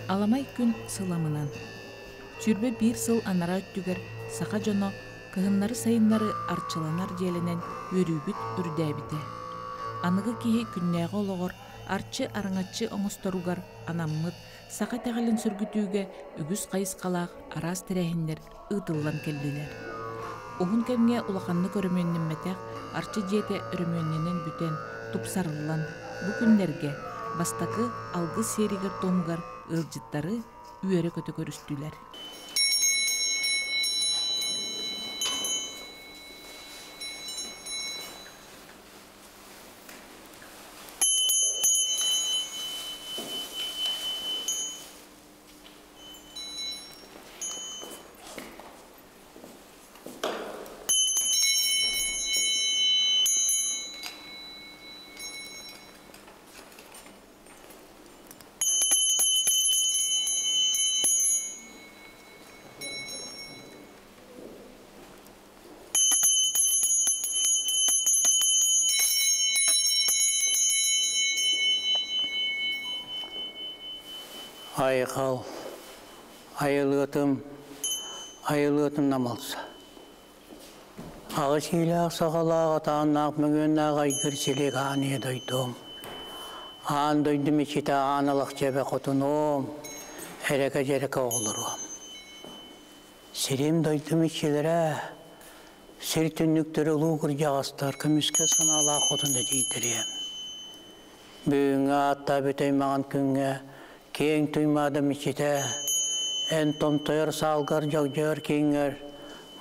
Аламай күн сыламынан. Сүрбе bir сыл анара өттүгер сақа жоно кыһыннары сайыннары арчыланар диэленен өрүүбүт үрдээбите. Аныгы киһи күннээҕи ологор арчы араңаччы оҥосторугар анаммыт сақа тәҕилин сүргүтүүгэ үгүс хайыс қалаах араас тирэһиннер ыытыллан келдилер. Ухун кемге улаханны көрөмөннүммэтэх арчы диэте өрөмөннүнен бүтен тупсарыллан бу күннерге бастакы алгы серигер томугар ылжыттары үөрө көтө көрүстүлер. Айқал, айылытым намалса. Ағы шейләқ сағалаға тағынақ мүгеннақ айгірселек ане дойдым. Ан дойдым ечеті аналық жебе қотыным, әрәке жереке оғылырым. Серем дойдым ечелері, сер түнніктері луғыр жағастар, күміске санала қотынды дейдірем. Бүгінгі атта бөтей маған күнге, Кең туймадым ичите, эн томтойыр салгар жогжор кеңер,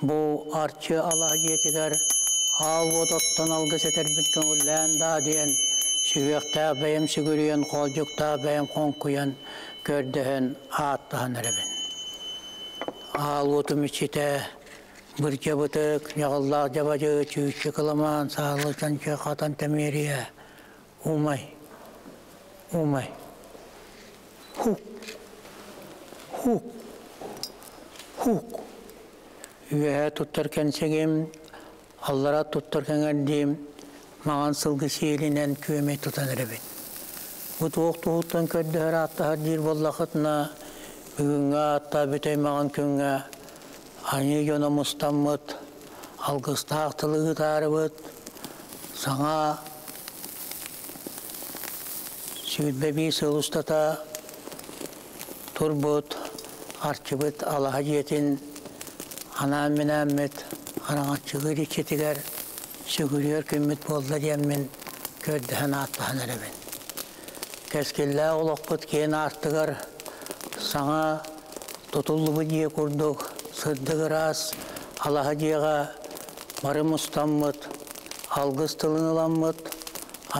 бу арчы ала жетігер, ал одоттан алгыс етер бүткен үллән да дейін, сүгекта бәйім сүгірейін, қолжықта бәйім қонқуян, көрдіхін аттығын әрібін. Ал отым ичите, бір жабытық, яғыллақ жабажы, чүйші қыламан, сағылы жанчы қатын тәмерия, умай. Хук. Үе туттар кәнсегем, аллара туттар кәңәрдем, маған сылғы сейлінен көме тұтан әрбен. Бұт оқты-оқтан көрді әр аттағар дир боллақытына, бүгінгі атта бөтей маған көңі, ане жона мұстаммыт, алғыста ақтылығы тарыбыт, саңа сүйітбәбі сыл ұстата, Турбут, арчыбыт, алаға жетін, анам мен әммет, араңатчығыр ечетігер, сүгірер күммет болды деммен, көрдіхін аттығын әрібін. Кәскеллә олықпыт кейін артығыр, саңа тұтылы бұ дие күрдік, сырдығыр ас, алаға жеға барым ұстаммыт, алғыз тылын ыламмыт,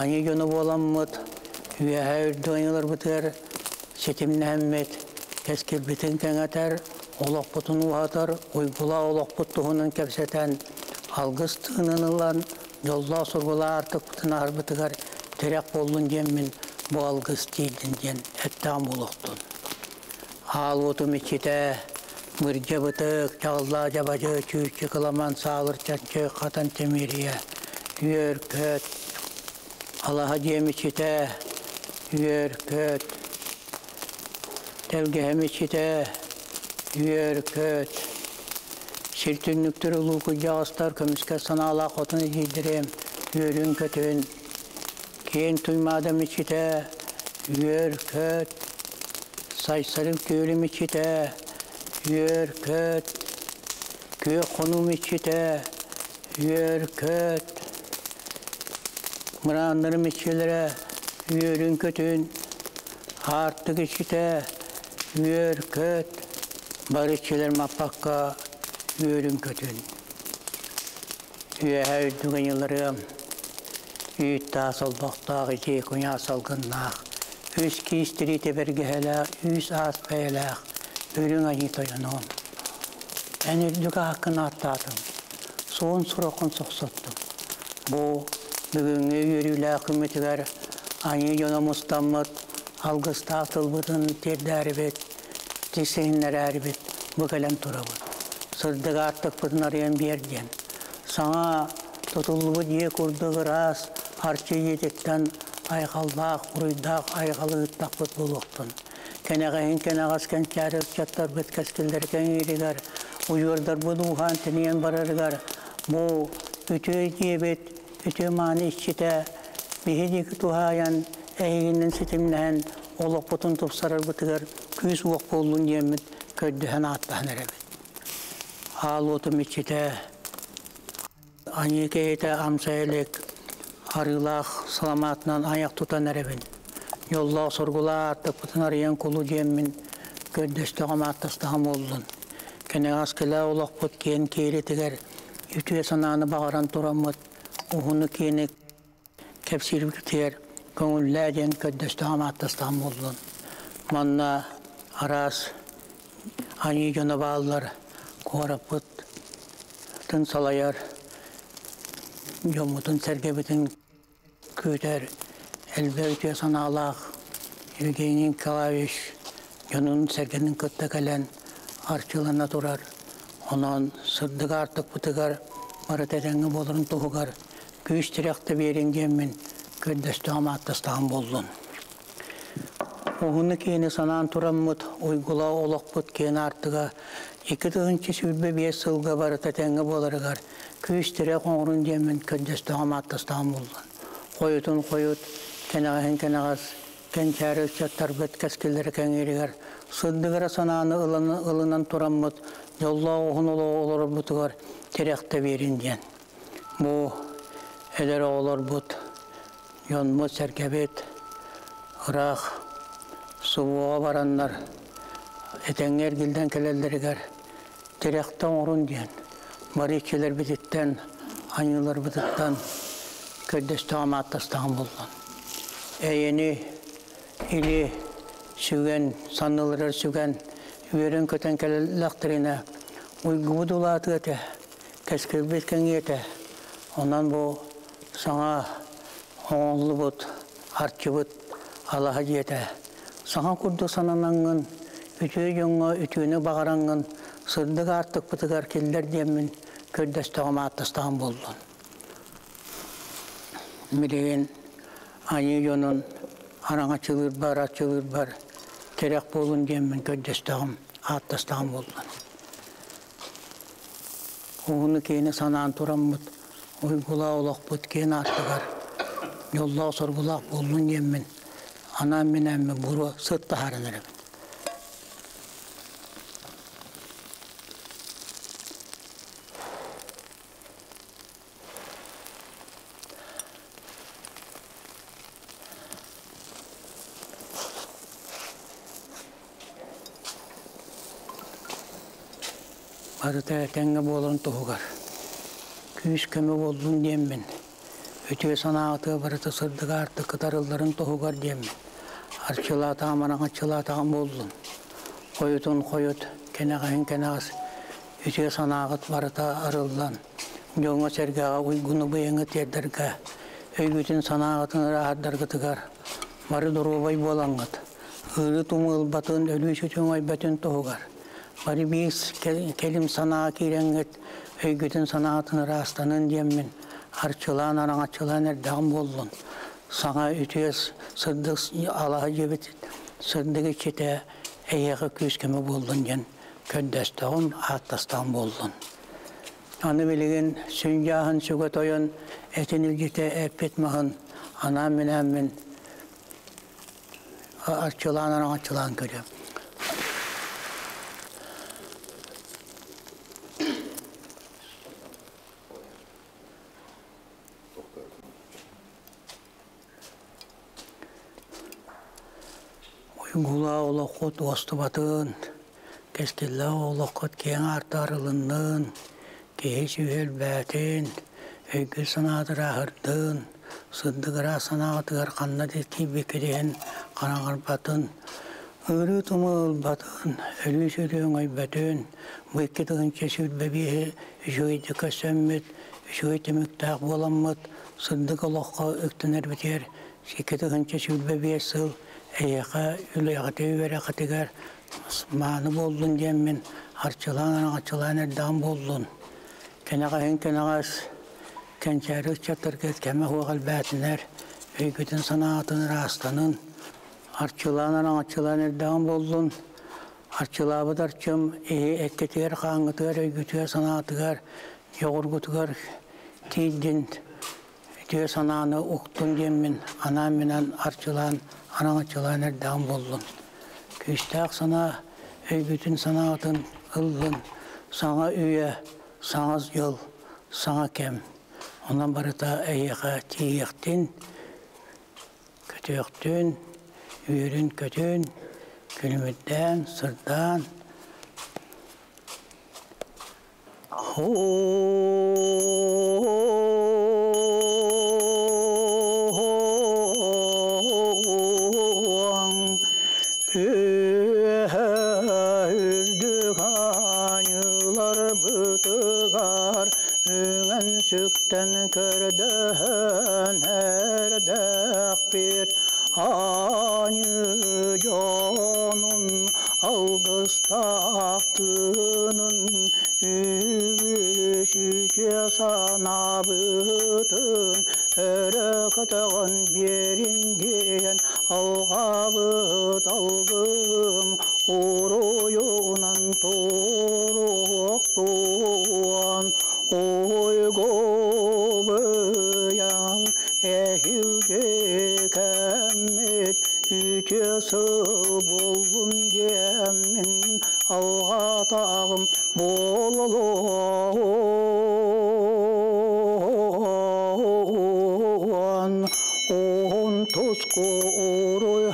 ане жөні боламмыт, үйе әйірді ойнылар бұтыр, сетімні әммет, Кәскел бітін кәңәтәр, олақ бұтын ұғатар, ойбұла олақ бұттығының кәпсетән, алғыз тығынынылан, жолла сұрғыла артық бұтын арбытығар, терек болдың жеммен, бұл алғыз дейдін ден, әттәң болуқтын. Ал отым ечеті, мұржа бұтық, жағылла жабажы, чүйші қыламан, сағылыр чәнчі, қатын темерия, үйер көт, алаға жем ечеті, үйер көт, Тәлгәһем ичите, үйер көт. Сертүнніктір ұлуқы жағыстар көміске санала қотыны дейдірем, үйерін көтін. Кен туймадым ичите, үйер көт. Сайсарым көйлім ичите, үйер көт. Көй қонум ичите, үйер көт. Мұранларым ичелері, үйерін көтін. Артық ичите, Үйер көт, барычылар мапаққа үйерін көтін. Үйе әйдіген елірім, үйітті асылбақтағы жекуне асылғыннақ, өз кейістері теберге әләқ, өз ас бәйләқ, өрін айы тойыным. Әнердігі ақын аттадым, соғын сұрақын соқсаттым. Бұл бүгінгі үйерілі үкіметігер, айы жона мұстаммыт, Алғыста ақтылбытын терді әрібет, тексейінлер әрібет, бүкәлем тұрабыт. Сырдық артық бұтын ариян берден. Саңа тұтылыбы дие күрдігі рас, арчы етектен айқалдақ, ұруйдақ, айқалы ұттақ бұт болуқтын. Kenagahin kenagas kençarı çattar bit kaskiller kenirigar. Uyurdar bu duhan teniyen barargar. Bu ütü cibet, ütü mani işçite, bihidik tuhayan, eğinin sitimlen, olak butun tupsarar bıtıgar, küs vok bollun yemit, köddühen attahın erebit. Al otum işçite, Anyikeyte amsayelik, arılaq salamatından ayak tutan erebin. Yolla sorgula attık bütün arayan kulu diyemin, göddestağım attastağım oldun. Kene askela olaq bud kiyen keyri tiger, ütüye sanağını bağıran duramut, uhunu kiyeni kepsirip tiger, köngüllәden göddestağım attastağım oldun. Manna aras, ani jona bağlılar, kuarap bud, tın salayar, Yomutun sergebitin küter, elbette sanalak, Evgeniyin kalaviş, yonun sergenin kıtta gelen arçılığına durar. Onun sırdık artık bıtıgar, marat edeni bolurun tuğugar, güç direkte verin gemin, göddestağım attastağım boldun. Oğunu kiyini sanan turamut, uygula olak bıt kiyin artığa, iki tığınçı sülbe bir sılga marat edeni bolarıgar, güç direk oğrun gemin, göddestağım attastağım boldun. Koyutun koyut, kenağın kenağız, kençarı çattar bıt kaskilleri kenirigar, sırdıgara sananı ılınan turamut, yolla oğun olur butugar, direkte verin diyen. Bu eder olur but, yonmut serkebet, ırak, suvuğa varanlar, etenger gilden kelellerigar, direkte oğrun diyen. Marikçiler bititten, anyılar bititten, köddestağım attastağım buldun. Eyeni, ili, sügen, sanılır sügen, verin köten kelellektirine, uygumu dulatı ete, keskil bitken yete. Ondan bu sana oğlu but, artçı but, Allah'a diyete. Sana kurdu sananangın, ütüyü yonga, ütüyünü bağırangın, sırdık artık bıtıgar killer diyemin, köddestağım attastağım buldun. Mileğin, anı yonun, anana çılır bar, terek bolun diyemin, köddestağım attastağım buldun. Oğunu keyini sanan turamut, uygula olak bud keyin artıgar, yolla sorgulak buldun diyemin, anam minemi buru sıtta harınırım. Barıta tenge bolun tuğugar. Küs kömü boldun diyemin. Ötüye sanatı barıta sırdık artık kıtarılların tuğugar diyemin. Arçılata amaran açılata boldun. Koyutun koyut, kenağın kenağız. Ötüye sanatı barıta arıldan. Yonga sergağa uygunu bıyığını terderge. Öygütün sanatını rahatlar gıtıgar. Barı durubay bolangıt. Hırı tumul batın ölü sütün aybatın tuğugar. Bari biz kelim sanağı kirenget, öygütün sanatını rastanın diyemin, arçılan, arançılan erdağım boldun. Sana ütüyes sırdık Allah'a cebet, sırdık içite, eyyaka küskemi boldun diyen, köddestağım, attastağım boldun. Anı bilgin, süncahın sügat oyun, etin ilgite epetmahın, anam minemin, arçılan, arançılan görüyorum. Uygula olakut ostu batın, keskilla olakut keyin artarılının, kehi sühel bätin, öykü sanatı rahırdın, sıddıgıra sanatı garkanna detki bekirehen kanağır batın, ırı tumul batın, ölü sürüğün aybatın, bu iki tığınca sülbebihi, üşüydi kösemmit, üşüydi müktaq bolanmıt, sıddık olakka öktüner biter, iki tığınca sülbebihi sıl, eyyaka üleğati verekatigar manı boldun diyemin, arçılan erdağım boldun. Kenağın kenağız, kençarı çatır ketkeme huğal bätiner, öygütün sanatını rastanın, Arçılanan açılan erdan boldun. Arçılabı darçım, ekketer, kanıtıgar, öygütüger, sanatıgar, yoğurgutugar, tiydin, tüye sananı uktun demin, anam minen arçılan, anan açılan erdan boldun. Küstaq sana, öygütün sanatın, ıldın, sana üye, sana yol, sana kem. Ondan barıta eyyağa tiyektin, kötüyöktün, üyürün kötün, külümütten, sırdan. Ürdüğanyılar bıtıgar, üngün sükten kördön erdek bir Anı canın algıstaktının üvüşüce sana bütün erekatağın berindiyen algabıt algım oruyunan toruktuğan oygobayan ehilge kemmet ütesi bulun yemin algatağım boluluğun on tuzku oruy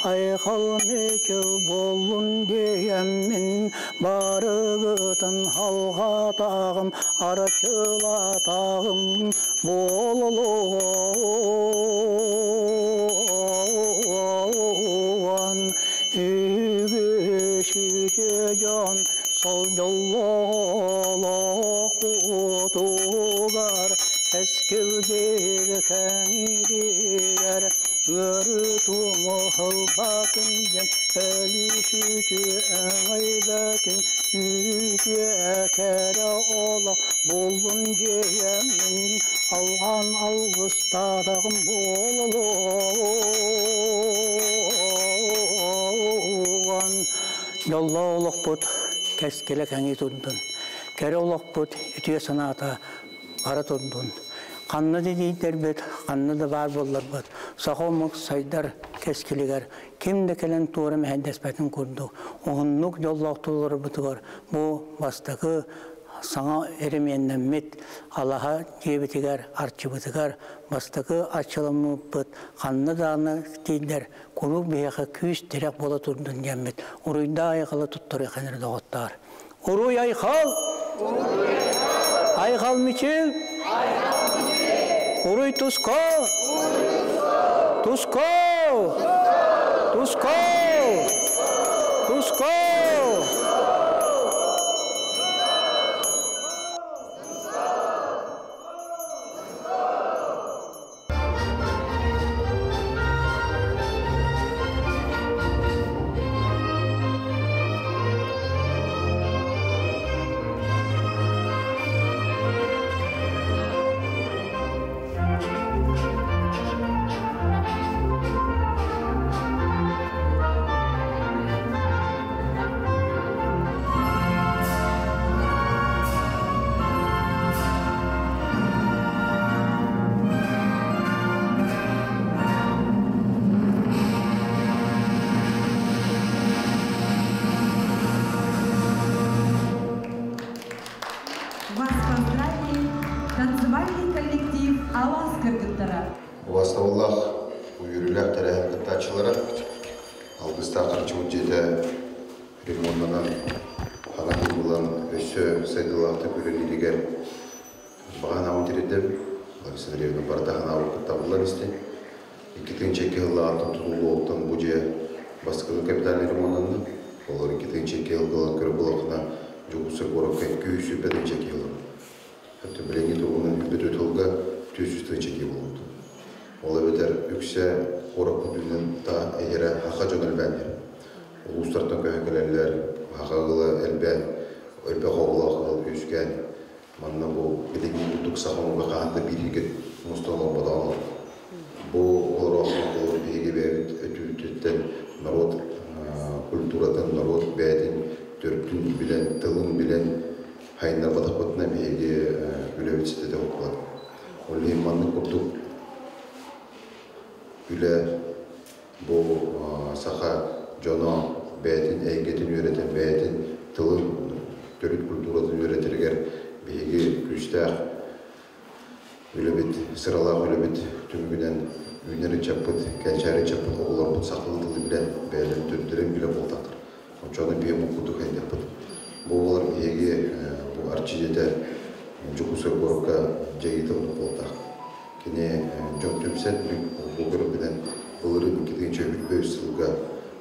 haykal mekil bolun yemin barıgıtın halgatağım arçılatağım boluluğun ügüşüce can sol yollala kutugar eskildir kendiler örtümü hılbatınca ölüşücü öngaybetin yüce kere ola buldun diyemin algan algıstadağım boluluğun yolla olak bud keskele kengi tundun kere olak bud ütüye sanata bara tundun kanlı dediğler bet, kanlı da var bollar bet. Sağolmak saydar keskiliger. Kim de kelen tuğra mühendesbetin kurdu. Oğunluk yollaktılar bitigar. Bu bastaki sana erimeyenden mit. Allah'a cebitiger, arçı bitigar. Bastaki açılımı bit. Kanlı dağını dediler. Kulu beyaka küs direk bola turdun cemmet. Uruyda ayakalı tuttur ekenir doğutlar. Uruy aykal. Aykal miçil. Uruy tusko. Tusko. Tusko. Tusko. Vastavullah buyurulak tarafı kıtaçılara algısta karşımız jede remonlanan halaki bulan ösü saydılahtı görünüliger bağına ontiredim Alexandriyev'in bardağına avukata bulan iste 2-ci yılda altın tutulu oltan buca baskılı kapital remonlandı olur 2-ci yılda göre bulakına jokusu korup köysü 1-ci yılda hatta bileni toğunun hübbeti tolga 200-ci yılda oldu. Ola biter ükse Orok Kutu'nun da eğere haka jönel bendir. Uluslardan köhkelerler, hakagılı elbe qoğulağıl üsken. Manna bu bilegi tutuk sağımı kağında bir yigit Mustafa Badağlı. bu olarak bilgi verip ötütten narod kulturatan narod beytin Türk'ün bilen, tılın bilen hayınlar batakbatına bilgi ülevitside de okular. O limanlık kurduk. Üle bu saha Jono beytin eygetin öğreten beytin tılın Türk kulturatan öğretirger bilgi güçler öyle bit sıralar öyle bit tümünden ünleri çapıt, kençeri çapıt oğullar bu saklı dılı bilen beyler türlerin bile boltaktır. Çoğunu bir okuduk haydi yapıt. Bu oğullar bilgi bu arçıcıda çok usur korka cayıda onu boltak. Kine çok tümsen bu grubinden bulurun gidince hülbe üstülge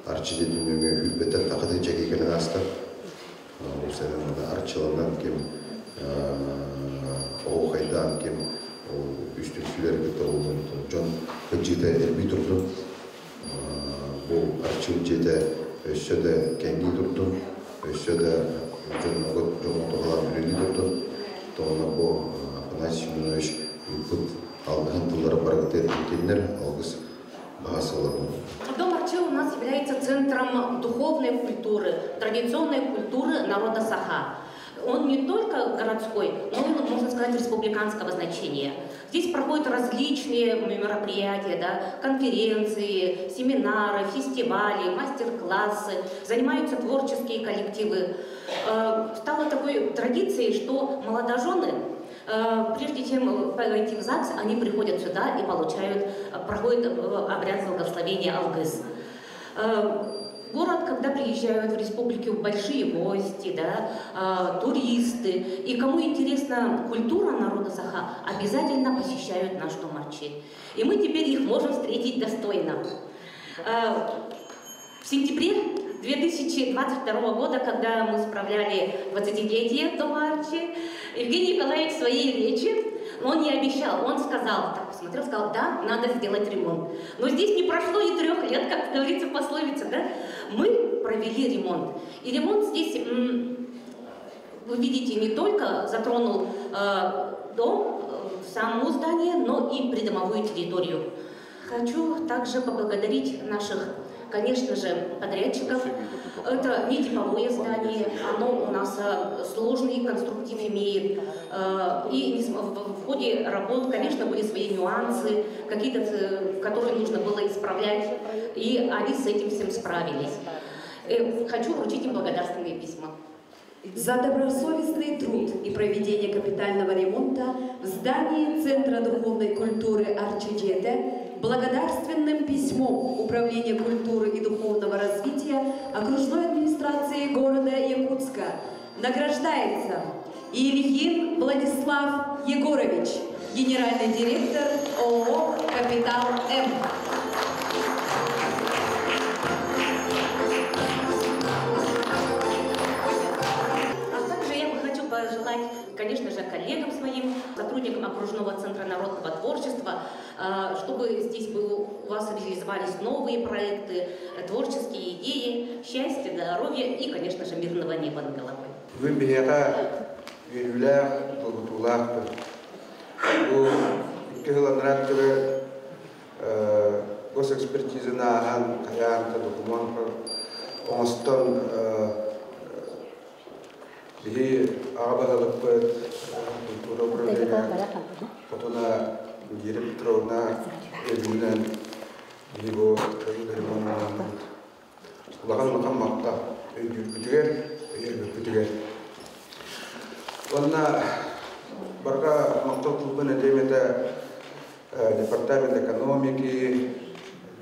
arçıcı dünyaya hülbeten takıdın çeki gelen hasta. Bu sebeple arçılarından kim o haydan kim üstünlükler bir oldu. John Hıcı'da elbi durdu. Bu arçıcıda öşede kendi durdu. Öşede John Otoğlan ürünü durdu. Sonra bu Afanasy Семенович Юпут aldığın tıllara para getirdiğinler algısı bahası olan. Дом Арчи у нас является центром духовной культуры, традиционной культуры народа Саха. Он не только городской, но и, можно сказать, республиканского значения. Здесь проходят различные мероприятия, да, конференции, семинары, фестивали, мастер-классы, занимаются творческие коллективы. Стало такой традицией, что молодожены, прежде чем пойти в ЗАГС, они приходят сюда и проходят обряд благословения Алгыс. Город, когда приезжают в республику большие гости, да, туристы, и кому интересна культура народа Саха, обязательно посещают наш Дом Арчи. И мы теперь их можем встретить достойно. В сентябре 2022 года, когда мы справляли 20-летие Дома Арчи, Евгений Николаевич в своей речи, он не обещал, он сказал, так посмотрел, сказал, да, надо сделать ремонт. Но здесь не прошло и 3 лет, как говорится в пословице, да? Мы провели ремонт. И ремонт здесь, вы видите, не только затронул дом, само здание, но и придомовую территорию. Хочу также поблагодарить наших, конечно же, подрядчиков. Это не типовое здание, оно у нас сложный конструктив имеет. И в ходе работ, конечно, были свои нюансы, какие-то, которые нужно было исправлять, и они с этим всем справились. Хочу вручить им благодарственные письма. За добросовестный труд и проведение капитального ремонта в здании Центра духовной культуры Арчиджете благодарственным письмом Управления культуры и духовного развития окружной администрации города Якутска награждается Ильин Владислав Егорович, генеральный директор ООО «Капитал М». Пожелать, конечно же, коллегам своим, сотрудникам окружного центра народного творчества, чтобы здесь у вас реализовались новые проекты, творческие идеи, счастья, здоровья и, конечно же, мирного неба над головой. Вы бегата верюля благотулахты. У кихланрактора госэкспертизы на ан каянта документа онстон Биги арабагалыкпыт культура управления потона директорна элинен биго ремонт улаган макам макта өйгүрпүтүгер онна барга мактоо клубын демете департамент экономики,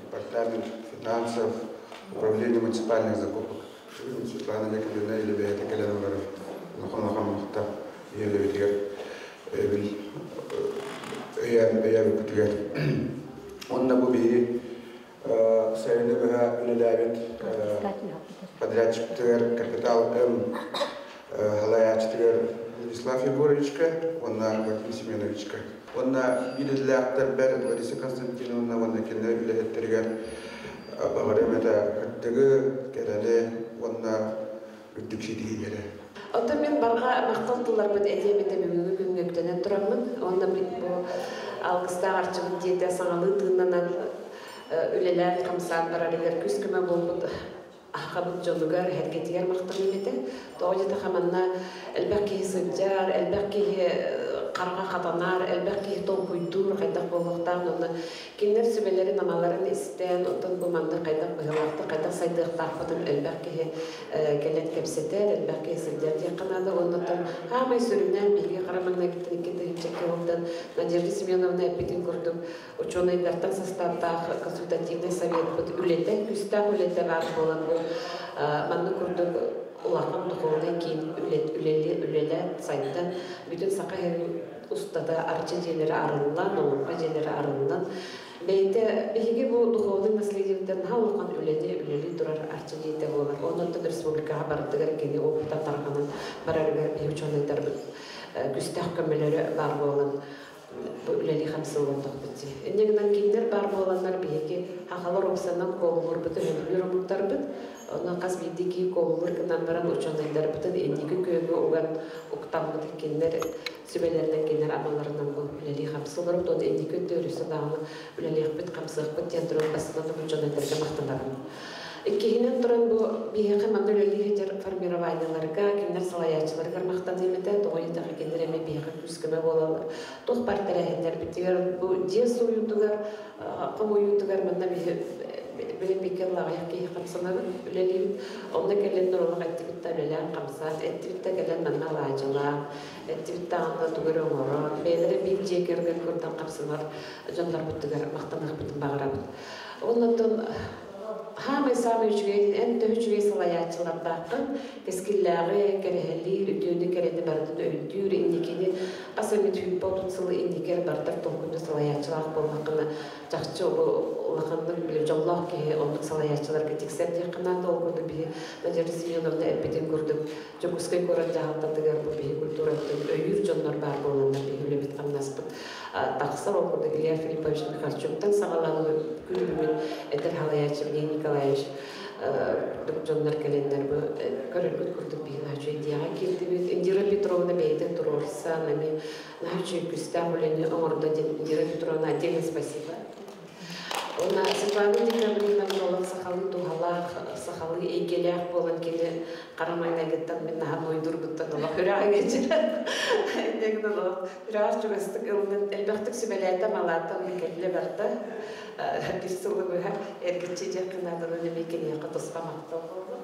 департамент финансов, управление муниципальных закупок. Светлана Яковлевна или Беата Калянова Махамахта или Витер я выпутываю. Он на Буби Сайнега или Давид подрядчик капитал М Халаячтер Владислав Егоровичка, он на Владимир Семеновичка. Он на Билетлятер Берет Лариса Константиновна, он на Кенна Билетлергер Баваремета Хаттега Керале, он на Дуксидиере. Отмен барга макталтылар бит эдебите бүгүн түңектенен тұрамын. Онда бұл алғыста арчымын дейді саңалы тыңнанан үлелер қамсан барарығар күз күмі болбуд. Ақабыт жолугар әргетігер мақтан емеді. Тоғы жеті қаманна әлбәк кейі сылжар, әлбәк кейі қарға қатанар, әлбәк кейі тол көйдур қайдақ болуқтан, оны кендер сүбелері намаларын істен, отын бұманды қайдақ бұғылақты, қайдақ сайдықтар құдын әлбәк кейі кәлет кәпсетер, әлбәк кейі сылжар дей қанады, онытын хамай сүрінен бейге қарамаңна кеттін екенді хипчекке олдан Надежда Семеновна әппетін көрдім. Ученыйлардан составтағы консультативный совет бұд үлеті, күстақ үлеті бар болан бұл. Манны көрдім улақан дұқылынан кейін үлелі сайттан бүтін сақа ұстада арчы желері арылынан, оңға желері арылынан. Бейге бұл дұқылының наследиевден ұлған үлелі тұрар арчы желері болар. Онынтын республикаға бардығар кені опыта тарғанын барарығар бей ученыйдар күстақ көмелері бар болан. Үлелі қамсылғандық бітті. Енегінен кейдер бар боланлар бейге хақалар опсаннан қолығыр бұты өмірлер омықтар бұт. Оны қас бейдеге қолығыр кінан баран ученыйдар бұтын енегі көңі оған ұқтан бұты кендер сөбелерінен кендер амаларынан бұл үлелі қамсылғыр бұт. Оны енегі төрісі дағыны үлелі бұт қамсылық бұт тендірін басынан ученыйдарға мақтанарын. Кейінен тұран бұл бейхі маңды үлелі хетер формированияларға, кендер салаячыларға мақтан емеді, тоғыйдағы кендер әме бейхі күскіме болалар. Тоқ партия әйіндер біттігер бұл дес ойындығар, қым ойындығар мұнда білім бекер лағаяқ кейі қамсанағы үлелі біт. Онда кәлен нұрылық әтті бітті үлелі қамсат, әтті бітті кәлен мәнна лағajылар, әтті бітті ағында түгір оңыры, бәйлері бейл жекерген көрден қамсанар, жондар біттігер мақтанақ бітін бағыра біт. Ондан Хамай самый үчүгей, энті үчүгей салаячылардақын, кескиллағы, кәрехәлі, үдіні кәрені бардын өйдүр, индекені, қасымет хүйтпі тұтсылы индекер бардар толқынды салаячылақ болмақына, жақшы олақындың біліп жоллақ кеге, ондық салаячыларға тексер деқінанды олғынды бейі, Надежда Семеновна әппеден көрдім, жөкіскай көрін жағалтатығар бұл бейі культураттың өйір жонлар бар болғандар бейі үлемет қамнаспын. Тақсар олғынды Илья Филиппович Михальчуктан сағаланы күлімін әдір халаячы Евгений Николаевич жонлар кәлендер бұл көрілгіт күрдік бейін ачу идеяға келді бейт. Индира Петровна бейді тұрорса, нами нахачу күстә бүлені оңырда Индира Петровна отдельно спасибо. Она Светлана Декабрина болан сақалы туғалақ, сақалы егелек болан келі қарамайна кеттен мен наға ойдыр бұттан олақ үрәға кечі. Дегін олақ үрәғаш жүгістік ұлының әлбәқтік сүбәләйті малаты өйкелі барды. Bir sırlı böyle erkekçe kınadığını nemekini yakıtısqa maqtal oldu.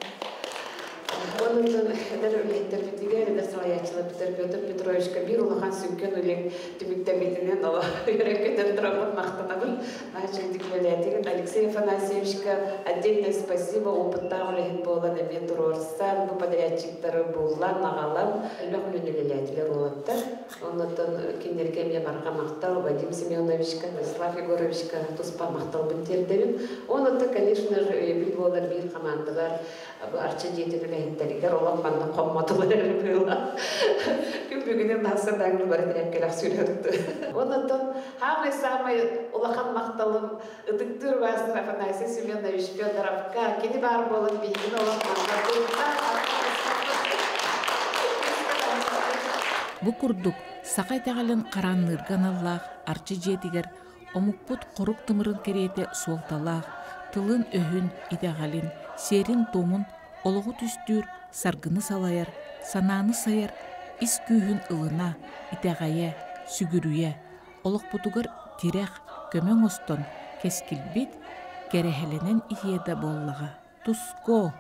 Onun için eder öyleyetler bitiger, eder salayatçılar biter Pyotr Petrovичка bir ulağan sünken öyle tümüktemetinden ola yürek eder travmat maqtanabıl. Наших öyleyetler Алексей Афанасьевичка отдельное спасибо опытта öyleyet bolan emen turorsan bu подрядчиктары боллан нағалам әлбәқ өлелелетілер олаттар. Оннан кендерге мен барға мақтал Вадим Семеновичка, Вячеслав Егоровичка туспа мақтал бінтердерін. Оннан, конечно же, бір болар бір командалар арчы жетіліләйттәрігер олан банда қомматылар бұйла. Күн бүгінен насырдағын бары тәрәпкелік сөйлерді. Оннан, хамай-самай олақан мақталым ұдықтыр басыр Афанасий Семенович Федоровка кені бар болын бейгін олан Бу курдук сақай тағалын қараннырған Аллах арчы жетігер омукпут қорук тымырын кереті суалталақ, тылын өхін идағалин, серин томын, олығы түстүр, саргыны салайар, сананы сайар, ис күйін ылына, идағая, сүгүрүе, олық бұтығыр тирек, көмің остон, кескілбет, керехеленен иеда боллаға. Туско!